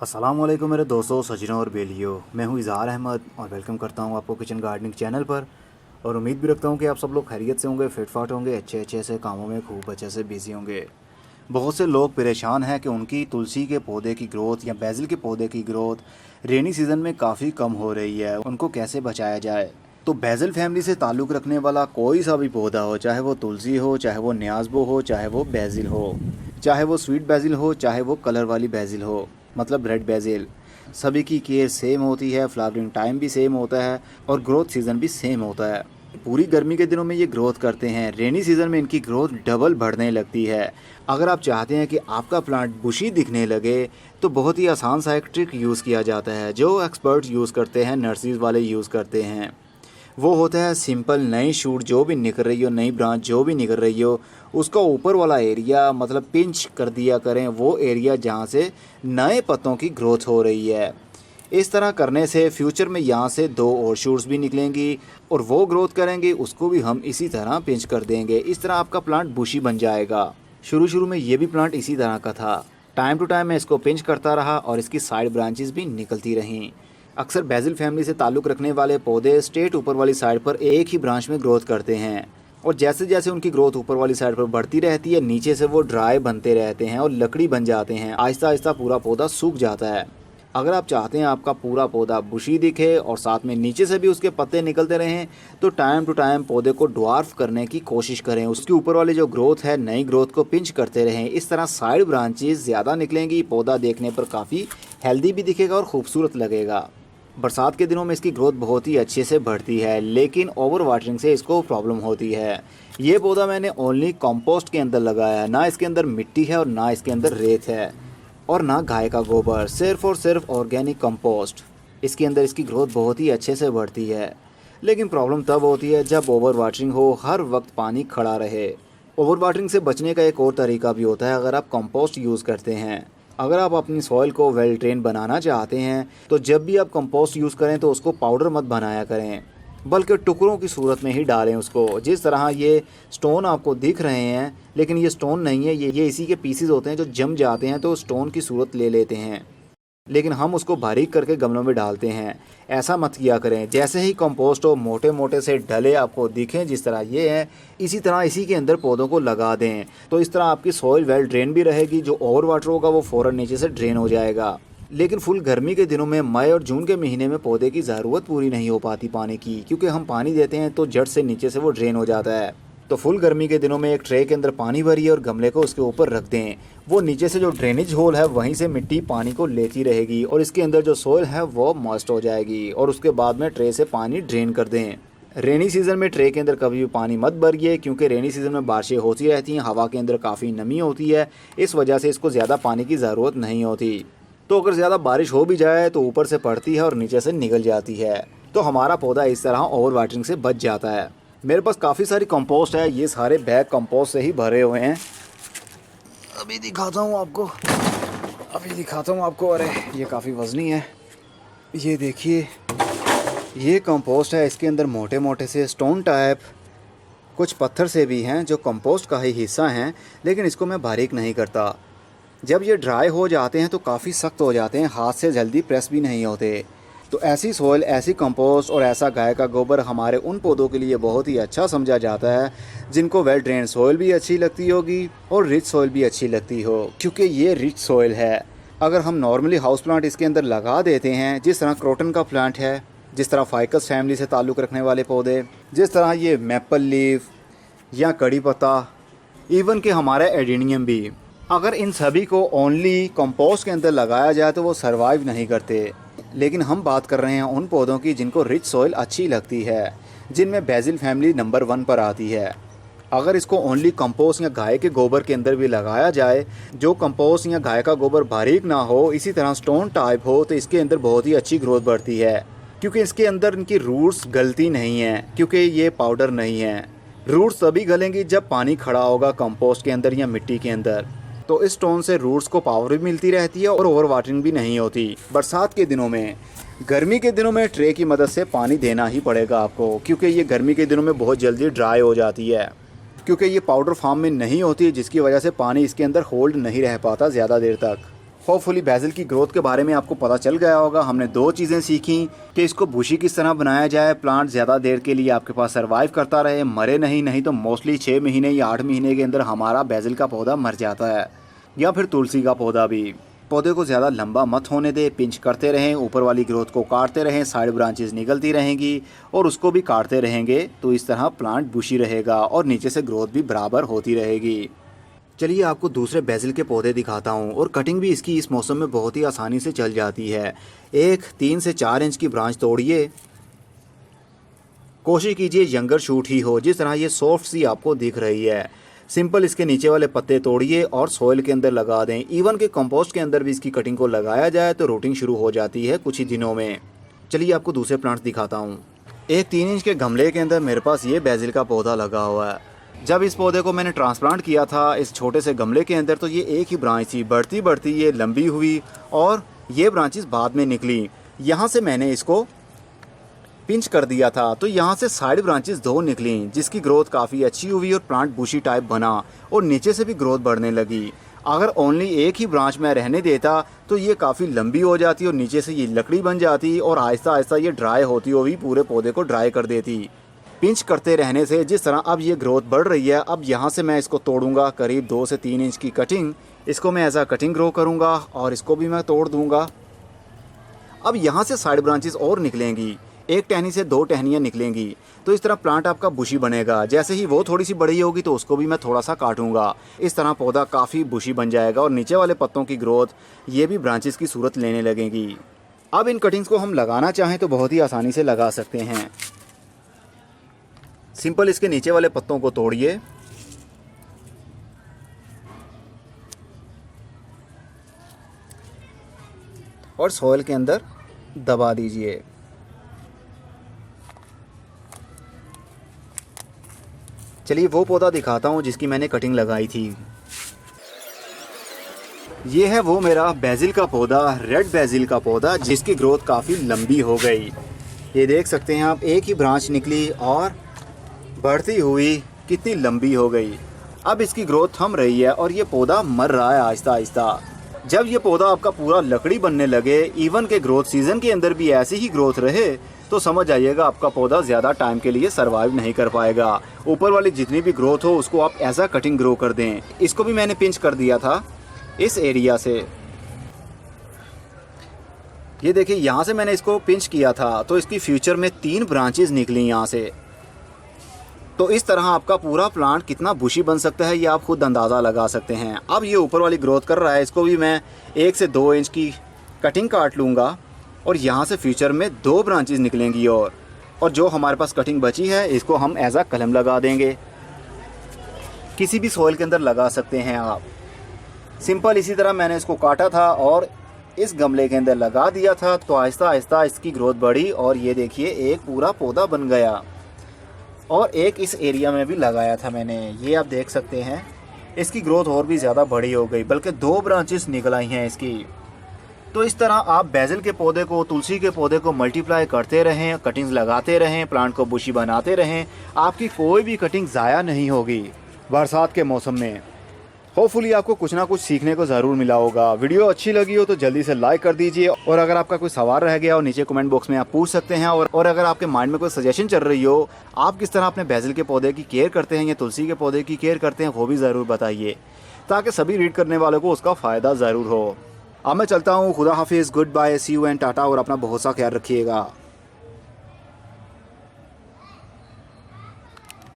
अस्सलामुअलैकुम मेरे दोस्तों, सजनों और बेलियो। मैं हूं इज़हार अहमद और वेलकम करता हूं आपको किचन गार्डनिंग चैनल पर। और उम्मीद भी रखता हूं कि आप सब लोग खैरियत से होंगे, फिट फाट होंगे, अच्छे से कामों में खूब अच्छे से बिजी होंगे। बहुत से लोग परेशान हैं कि उनकी तुलसी के पौधे की ग्रोथ या बैजिल के पौधे की ग्रोथ रेनी सीज़न में काफ़ी कम हो रही है। उनको कैसे बचाया जाए? तो बैजिल फैमिली से ताल्लुक़ रखने वाला कोई सा भी पौधा हो, चाहे वो तुलसी हो, चाहे वो न्याज़बो हो, चाहे वो बैजिल हो, चाहे वो स्वीट बैजिल हो, चाहे वो कलर वाली बैजिल हो, मतलब रेड बैजिल, सभी की केयर सेम होती है। फ्लावरिंग टाइम भी सेम होता है और ग्रोथ सीज़न भी सेम होता है। पूरी गर्मी के दिनों में ये ग्रोथ करते हैं, रेनी सीज़न में इनकी ग्रोथ डबल बढ़ने लगती है। अगर आप चाहते हैं कि आपका प्लांट बुशी दिखने लगे तो बहुत ही आसान सा एक ट्रिक यूज़ किया जाता है, जो एक्सपर्ट यूज़ करते हैं, नर्सरीज वाले यूज़ करते हैं। वो होता है सिंपल, नई शूट जो भी निकल रही हो, नई ब्रांच जो भी निकल रही हो, उसका ऊपर वाला एरिया मतलब पिंच कर दिया करें, वो एरिया जहाँ से नए पत्तों की ग्रोथ हो रही है। इस तरह करने से फ्यूचर में यहाँ से 2 और शूट्स भी निकलेंगी और वो ग्रोथ करेंगे, उसको भी हम इसी तरह पिंच कर देंगे। इस तरह आपका प्लांट बुशी बन जाएगा। शुरू में ये भी प्लांट इसी तरह का था। टाइम टू टाइम मैं इसको पिंच करता रहा और इसकी साइड ब्रांचेस भी निकलती रहीं। अक्सर बैजिल फैमिली से ताल्लुक़ रखने वाले पौधे स्ट्रेट ऊपर वाली साइड पर एक ही ब्रांच में ग्रोथ करते हैं और जैसे जैसे उनकी ग्रोथ ऊपर वाली साइड पर बढ़ती रहती है, नीचे से वो ड्राई बनते रहते हैं और लकड़ी बन जाते हैं। आहिस्ता आहिस्ता पूरा पौधा सूख जाता है। अगर आप चाहते हैं आपका पूरा पौधा बुशी दिखे और साथ में नीचे से भी उसके पत्ते निकलते रहें, तो टाइम टू टाइम पौधे को ड्वार्फ करने की कोशिश करें। उसके ऊपर वाली जो ग्रोथ है, नई ग्रोथ को पिंच करते रहें। इस तरह साइड ब्रांचेस ज़्यादा निकलेंगी, पौधा देखने पर काफ़ी हेल्दी भी दिखेगा और खूबसूरत लगेगा। बरसात के दिनों में इसकी ग्रोथ बहुत ही अच्छे से बढ़ती है, लेकिन ओवर वाटरिंग से इसको प्रॉब्लम होती है। ये पौधा मैंने ओनली कंपोस्ट के अंदर लगाया है, ना इसके अंदर मिट्टी है और ना इसके अंदर रेत है और ना गाय का गोबर, सिर्फ और सिर्फ ऑर्गेनिक कंपोस्ट। इसके अंदर इसकी ग्रोथ बहुत ही अच्छे से बढ़ती है। लेकिन प्रॉब्लम तब होती है जब ओवर वाटरिंग हो, हर वक्त पानी खड़ा रहे। ओवर वाटरिंग से बचने का एक और तरीका भी होता है अगर आप कंपोस्ट यूज़ करते हैं। अगर आप अपनी सॉइल को वेल ड्रेन बनाना चाहते हैं तो जब भी आप कंपोस्ट यूज़ करें तो उसको पाउडर मत बनाया करें, बल्कि टुकड़ों की सूरत में ही डालें उसको। जिस तरह ये स्टोन आपको दिख रहे हैं, लेकिन ये स्टोन नहीं है, ये इसी के पीसेस होते हैं जो जम जाते हैं तो स्टोन की सूरत ले लेते हैं, लेकिन हम उसको बारीक करके गमलों में डालते हैं। ऐसा मत किया करें। जैसे ही कंपोस्ट हो मोटे मोटे से डले आपको दिखें, जिस तरह ये है, इसी तरह इसी के अंदर पौधों को लगा दें। तो इस तरह आपकी सॉइल वेल ड्रेन भी रहेगी, जो ओवर वाटर होगा वो फ़ौरन नीचे से ड्रेन हो जाएगा। लेकिन फुल गर्मी के दिनों में, मई और जून के महीने में पौधे की ज़रूरत पूरी नहीं हो पाती पानी की, क्योंकि हम पानी देते हैं तो जड़ से नीचे से वो ड्रेन हो जाता है। तो फुल गर्मी के दिनों में एक ट्रे के अंदर पानी भरिए और गमले को उसके ऊपर रख दें। वो नीचे से जो ड्रेनेज होल है वहीं से मिट्टी पानी को लेती रहेगी और इसके अंदर जो सोइल है वो मॉइस्ट हो जाएगी और उसके बाद में ट्रे से पानी ड्रेन कर दें। रेनी सीज़न में ट्रे के अंदर कभी भी पानी मत भरिए, क्योंकि रेनी सीज़न में बारिशें होती रहती हैं, हवा के अंदर काफ़ी नमी होती है, इस वजह से इसको ज़्यादा पानी की ज़रूरत नहीं होती। तो अगर ज़्यादा बारिश हो भी जाए तो ऊपर से पड़ती है और नीचे से निकल जाती है, तो हमारा पौधा इस तरह ओवर वाटरिंग से बच जाता है। मेरे पास काफ़ी सारी कंपोस्ट है, ये सारे बैग कंपोस्ट से ही भरे हुए हैं। अभी दिखाता हूँ आपको। अरे ये काफ़ी वज़नी है। ये देखिए, ये कंपोस्ट है। इसके अंदर मोटे मोटे से स्टोन टाइप कुछ पत्थर से भी हैं जो कंपोस्ट का ही हिस्सा हैं, लेकिन इसको मैं बारीक नहीं करता। जब ये ड्राई हो जाते हैं तो काफ़ी सख्त हो जाते हैं, हाथ से जल्दी प्रेस भी नहीं होते। तो ऐसी सॉइल, ऐसी कंपोस्ट और ऐसा गाय का गोबर हमारे उन पौधों के लिए बहुत ही अच्छा समझा जाता है जिनको वेल ड्रेन सॉइल भी अच्छी लगती होगी और रिच सॉइल भी अच्छी लगती हो, क्योंकि ये रिच सॉइल है। अगर हम नॉर्मली हाउस प्लांट इसके अंदर लगा देते हैं, जिस तरह क्रोटन का प्लांट है, जिस तरह फाइकस फैमिली से ताल्लुक़ रखने वाले पौधे, जिस तरह ये मैपल लीफ या कड़ी पत्ता, इवन कि हमारा एडेनियम भी, अगर इन सभी को ओनली कंपोस्ट के अंदर लगाया जाए तो वो सर्वाइव नहीं करते। लेकिन हम बात कर रहे हैं उन पौधों की जिनको रिच सॉइल अच्छी लगती है, जिनमें बैजिल फैमिली नंबर 1 पर आती है। अगर इसको ओनली कंपोस्ट या गाय के गोबर के अंदर भी लगाया जाए, जो कंपोस्ट या गाय का गोबर बारीक ना हो, इसी तरह स्टोन टाइप हो, तो इसके अंदर बहुत ही अच्छी ग्रोथ बढ़ती है, क्योंकि इसके अंदर इनकी रूट्स गलती नहीं है, क्योंकि ये पाउडर नहीं है। रूट्स तभी गलेंगी जब पानी खड़ा होगा कंपोस्ट के अंदर या मिट्टी के अंदर। तो इस स्टोन से रूट्स को पावर भी मिलती रहती है और ओवर वाटरिंग भी नहीं होती। बरसात के दिनों में, गर्मी के दिनों में ट्रे की मदद से पानी देना ही पड़ेगा आपको, क्योंकि ये गर्मी के दिनों में बहुत जल्दी ड्राई हो जाती है, क्योंकि ये पाउडर फॉर्म में नहीं होती, जिसकी वजह से पानी इसके अंदर होल्ड नहीं रह पाता ज़्यादा देर तक। होपफुली बेसिल की ग्रोथ के बारे में आपको पता चल गया होगा। हमने 2 चीज़ें सीखी कि इसको बुशी किस तरह बनाया जाए, प्लांट ज़्यादा देर के लिए आपके पास सर्वाइव करता रहे, मरे नहीं तो मोस्टली 6 महीने या 8 महीने के अंदर हमारा बेसिल का पौधा मर जाता है, या फिर तुलसी का पौधा भी। पौधे को ज़्यादा लंबा मत होने दे, पिंच करते रहें, ऊपर वाली ग्रोथ को काटते रहें, साइड ब्रांचेस निकलती रहेंगी और उसको भी काटते रहेंगे, तो इस तरह प्लांट बुशी रहेगा और नीचे से ग्रोथ भी बराबर होती रहेगी। चलिए आपको दूसरे बेसिल के पौधे दिखाता हूँ। और कटिंग भी इसकी इस मौसम में बहुत ही आसानी से चल जाती है। एक 3 से 4 इंच की ब्रांच तोड़िए, कोशिश कीजिए यंगर शूट ही हो, जिस तरह ये सॉफ्ट सी आपको दिख रही है। सिंपल इसके नीचे वाले पत्ते तोड़िए और सॉइल के अंदर लगा दें। इवन के कंपोस्ट के अंदर भी इसकी कटिंग को लगाया जाए तो रूटिंग शुरू हो जाती है कुछ ही दिनों में। चलिए आपको दूसरे प्लांट्स दिखाता हूँ। एक 3 इंच के गमले के अंदर मेरे पास ये बेसिल का पौधा लगा हुआ है। जब इस पौधे को मैंने ट्रांसप्लांट किया था इस छोटे से गमले के अंदर, तो ये एक ही ब्रांच थी। बढ़ती बढ़ती ये लंबी हुई और ये ब्रांचेस बाद में निकली। यहाँ से मैंने इसको पिंच कर दिया था, तो यहाँ से साइड ब्रांचेस 2 निकली, जिसकी ग्रोथ काफ़ी अच्छी हुई और प्लांट बुशी टाइप बना और नीचे से भी ग्रोथ बढ़ने लगी। अगर ओनली एक ही ब्रांच में रहने देता तो ये काफ़ी लंबी हो जाती और नीचे से ये लकड़ी बन जाती और आहिस्ता आहिस्ता ये ड्राई होती हुई पूरे पौधे को ड्राई कर देती। पिंच करते रहने से जिस तरह अब ये ग्रोथ बढ़ रही है, अब यहाँ से मैं इसको तोड़ूंगा करीब 2 से 3 इंच की कटिंग। इसको मैं एज अ कटिंग ग्रो करूँगा और इसको भी मैं तोड़ दूँगा। अब यहाँ से साइड ब्रांचेस और निकलेंगी, एक टहनी से 2 टहनियाँ निकलेंगी, तो इस तरह प्लांट आपका बुशी बनेगा। जैसे ही वो थोड़ी सी बड़ी होगी तो उसको भी मैं थोड़ा सा काटूंगा। इस तरह पौधा काफ़ी बुशी बन जाएगा और नीचे वाले पत्तों की ग्रोथ ये भी ब्रांचेस की सूरत लेने लगेंगी। अब इन कटिंग्स को हम लगाना चाहें तो बहुत ही आसानी से लगा सकते हैं। सिंपल इसके नीचे वाले पत्तों को तोड़िए और सॉइल के अंदर दबा दीजिए। चलिए वो पौधा दिखाता हूँ जिसकी मैंने कटिंग लगाई थी। ये है वो मेरा बेसिल का पौधा, रेड बेसिल का पौधा, जिसकी ग्रोथ काफ़ी लंबी हो गई। ये देख सकते हैं आप, एक ही ब्रांच निकली और बढ़ती हुई कितनी लंबी हो गई। अब इसकी ग्रोथ थम रही है और ये पौधा मर रहा है आहिस्ता आहिस्ता। जब ये पौधा आपका पूरा लकड़ी बनने लगे, इवन के ग्रोथ सीजन के अंदर भी ऐसी ही ग्रोथ रहे, तो समझ आइएगा आपका पौधा ज़्यादा टाइम के लिए सरवाइव नहीं कर पाएगा। ऊपर वाली जितनी भी ग्रोथ हो उसको आप एज अ कटिंग ग्रो कर दें। इसको भी मैंने पिंच कर दिया था इस एरिया से। ये देखिए, यहाँ से मैंने इसको पिंच किया था तो इसकी फ्यूचर में 3 ब्रांचेस निकली यहाँ से। तो इस तरह आपका पूरा प्लांट कितना बुशी बन सकता है ये आप खुद अंदाज़ा लगा सकते हैं। अब ये ऊपर वाली ग्रोथ कर रहा है, इसको भी मैं 1 से 2 इंच की कटिंग काट लूँगा और यहाँ से फ्यूचर में 2 ब्रांचेस निकलेंगी। और जो हमारे पास कटिंग बची है इसको हम एज अ कलम लगा देंगे। किसी भी सॉइल के अंदर लगा सकते हैं आप। सिंपल इसी तरह मैंने इसको काटा था और इस गमले के अंदर लगा दिया था, तो आहिस्ता आहिस्ता इसकी ग्रोथ बढ़ी और ये देखिए एक पूरा पौधा बन गया। और एक इस एरिया में भी लगाया था मैंने, ये आप देख सकते हैं। इसकी ग्रोथ और भी ज़्यादा बड़ी हो गई, बल्कि 2 ब्रांचेस निकल आई हैं इसकी। तो इस तरह आप बेसिल के पौधे को, तुलसी के पौधे को मल्टीप्लाई करते रहें, कटिंग्स लगाते रहें, प्लांट को बुशी बनाते रहें। आपकी कोई भी कटिंग ज़ाया नहीं होगी बरसात के मौसम में। होपफुली आपको कुछ ना कुछ सीखने को ज़रूर मिला होगा। वीडियो अच्छी लगी हो तो जल्दी से लाइक कर दीजिए और अगर आपका कोई सवाल रह गया हो नीचे कमेंट बॉक्स में आप पूछ सकते हैं। और अगर आपके माइंड में कोई सजेशन चल रही हो, आप किस तरह अपने बेसिल के पौधे की केयर करते हैं या तुलसी के पौधे की केयर करते हैं, वो भी ज़रूर बताइए, ताकि सभी रीड करने वालों को उसका फ़ायदा ज़रूर हो। अब मैं चलता हूँ, खुदा हाफिज़, good bye, see you and tata, और अपना बहुत सा ख्याल रखिएगा।